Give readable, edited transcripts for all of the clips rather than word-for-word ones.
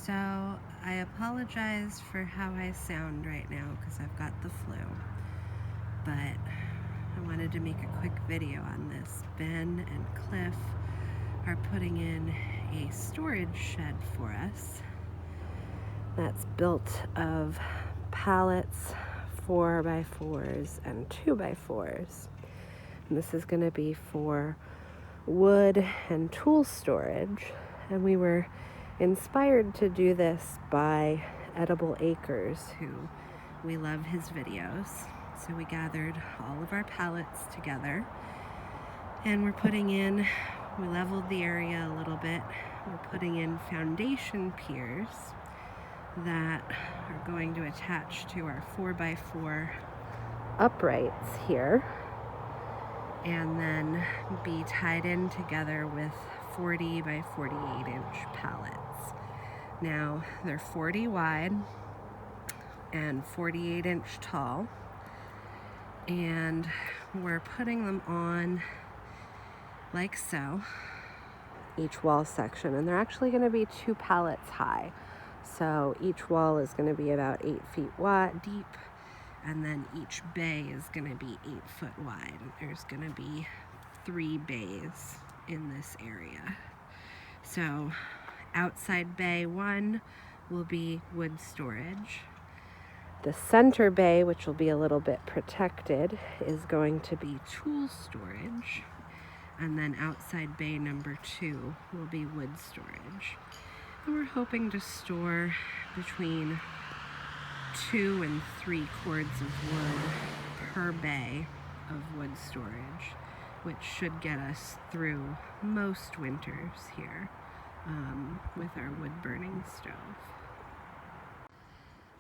So I apologize for how I sound right now because I've got the flu, but I wanted to make a quick video on this. Ben and Cliff are putting in a storage shed for us that's built of pallets, 4x4s and 2x4s. And this is going to be for wood and tool storage, and we were inspired to do this by Edible Acres, who we love his videos. So we gathered all of our pallets together and we leveled the area a little bit. We're putting in foundation piers that are going to attach to our 4x4 uprights here and then be tied in together with 40 by 48 inch pallets. Now they're 40 wide and 48 inch tall, and we're putting them on like so, each wall section, and they're actually going to be 2 pallets high. So each wall is going to be about 8 feet wide deep, and then each bay is going to be 8 foot wide. There's going to be 3 bays in this area. So outside bay 1 will be wood storage. The center bay, which will be a little bit protected, is going to be tool storage. And then outside bay number 2 will be wood storage. And we're hoping to store between 2 and 3 cords of wood per bay of wood storage, which should get us through most winters here with our wood burning stove.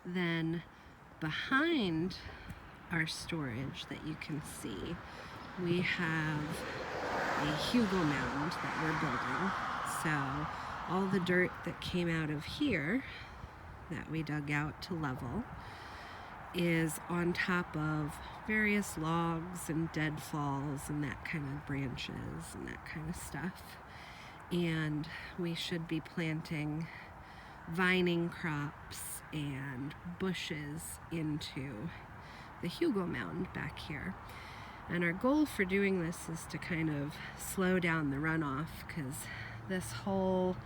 Then behind our storage that you can see, we have a Hugo mound that we're building. So all the dirt that came out of here that we dug out to level is on top of various logs and deadfalls and that kind of branches and that kind of stuff. And we should be planting vining crops and bushes into the Hugo mound back here. And our goal for doing this is to kind of slow down the runoff, because this whole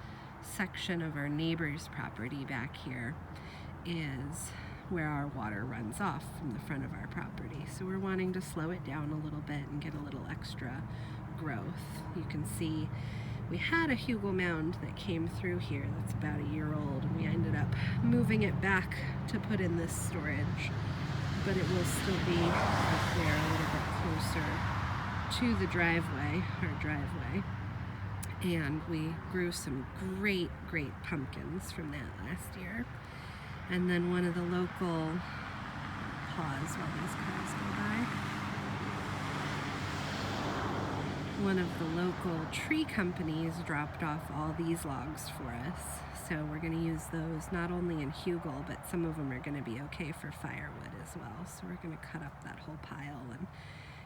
section of our neighbor's property back here is where our water runs off from the front of our property. So we're wanting to slow it down a little bit and get a little extra growth. You can see we had a Hugo mound that came through here that's about a year old, and we ended up moving it back to put in this storage. But it will still be up there a little bit closer to the driveway, our driveway. And we grew some great pumpkins from that last year. And then one of the local, pause while these cars go by. One of the local tree companies dropped off all these logs for us. So we're going to use those not only in Hugo, but some of them are going to be okay for firewood as well. So we're going to cut up that whole pile and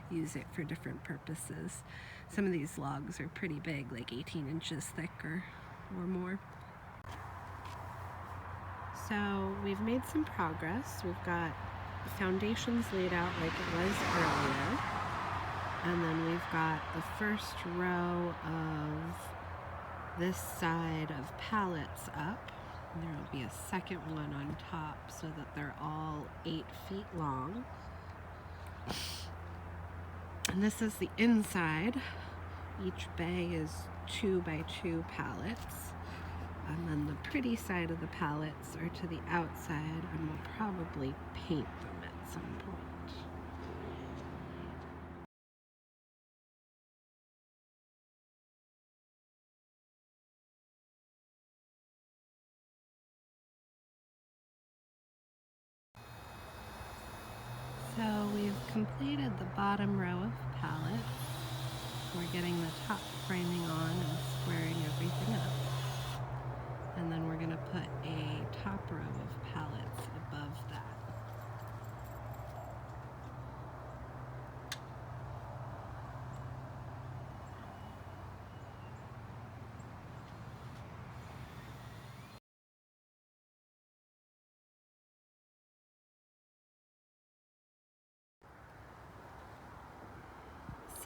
use it for different purposes. Some of these logs are pretty big, like 18 inches thick or more. So we've made some progress. We've got the foundations laid out like it was earlier. And then we've got the first row of this side of pallets up. And there will be a second one on top so that they're all 8 feet long. And this is the inside. Each bay is 2 by 2 pallets. And then the pretty side of the pallets are to the outside, and we'll probably paint them at some point. So we've completed the bottom row of pallets. We're getting the top framing on and squaring everything up. And then we're going to put a top row of pallets above that.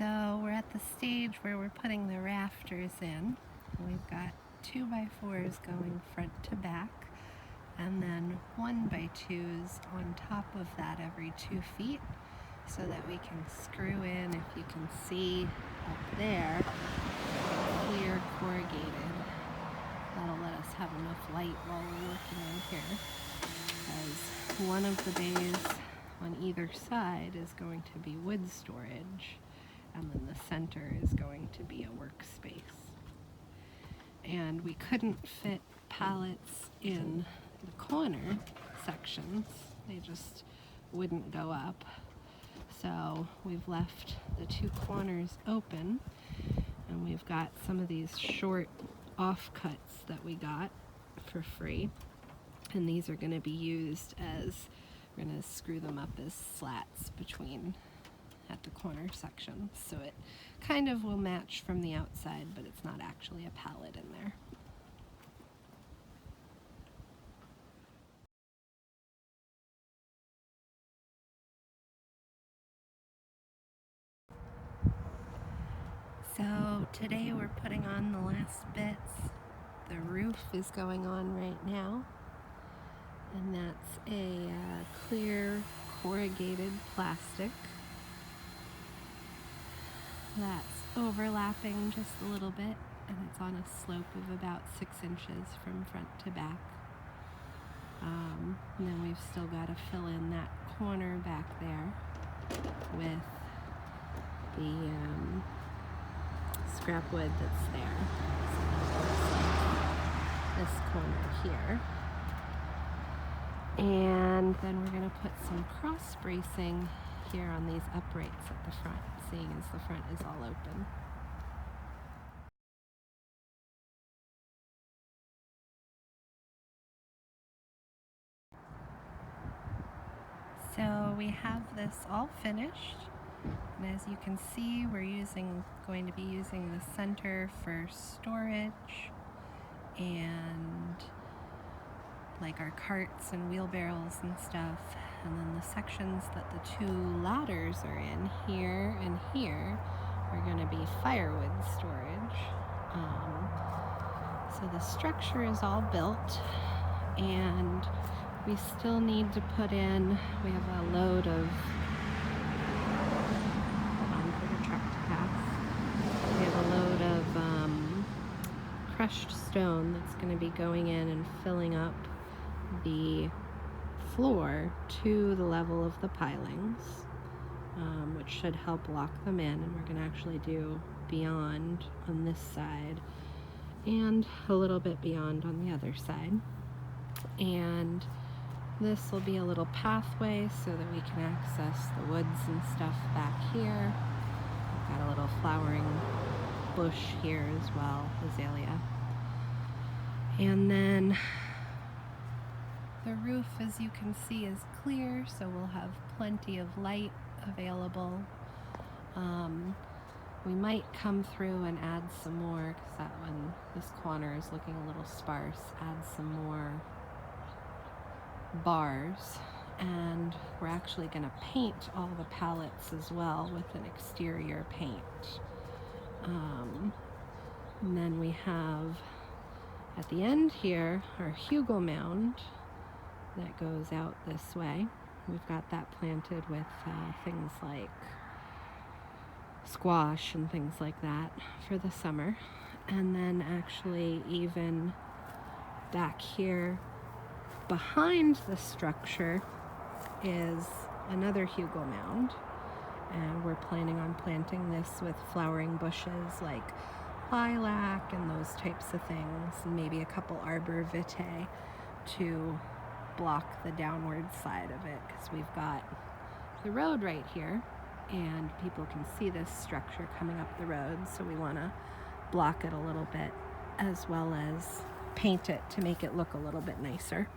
So we're at the stage where we're putting the rafters in. We've got 2x4s going front to back, and then 1x2s on top of that every 2 feet, so that we can screw in, if you can see up there, clear corrugated. That'll let us have enough light while we're working in here, as one of the bays on either side is going to be wood storage, and then the center is going to be a workspace. And we couldn't fit pallets in the corner sections. They just wouldn't go up. So we've left the 2 corners open, and we've got some of these short offcuts that we got for free. And these are going to be used as, we're going to screw them up as slats between at the corner section, so it kind of will match from the outside, but it's not actually a pallet in there. So today we're putting on the last bits. The roof is going on right now, and that's a clear corrugated plastic that's overlapping just a little bit, and it's on a slope of about 6 inches from front to back. And then we've still got to fill in that corner back there with the scrap wood that's there. So this corner here. And then we're going to put some cross bracing here on these uprights at the front, seeing as the front is all open. So we have this all finished, and as you can see, we're going to be using the center for storage and like our carts and wheelbarrows and stuff, and then the sections that the 2 ladders are in, here and here, are going to be firewood storage. So the structure is all built, and we still need to put in, we have a load of, hold on for the truck to pass, we have a load of crushed stone that's going to be going in and filling up the floor to the level of the pilings, which should help lock them in, and we're going to actually do beyond on this side and a little bit beyond on the other side. And this will be a little pathway so that we can access the woods and stuff back here. We've got a little flowering bush here as well, azalea. And then the roof, as you can see, is clear, so we'll have plenty of light available. We might come through and add some more, because that one, this corner is looking a little sparse, add some more bars, and we're actually going to paint all the pallets as well with an exterior paint. And then we have at the end here our hugel mound that goes out this way. We've got that planted with things like squash and things like that for the summer. And then actually even back here behind the structure is another hugel mound, and we're planning on planting this with flowering bushes like lilac and those types of things, and maybe a couple arbor vitae to block the downward side of it, because we've got the road right here and people can see this structure coming up the road, so we want to block it a little bit as well as paint it to make it look a little bit nicer.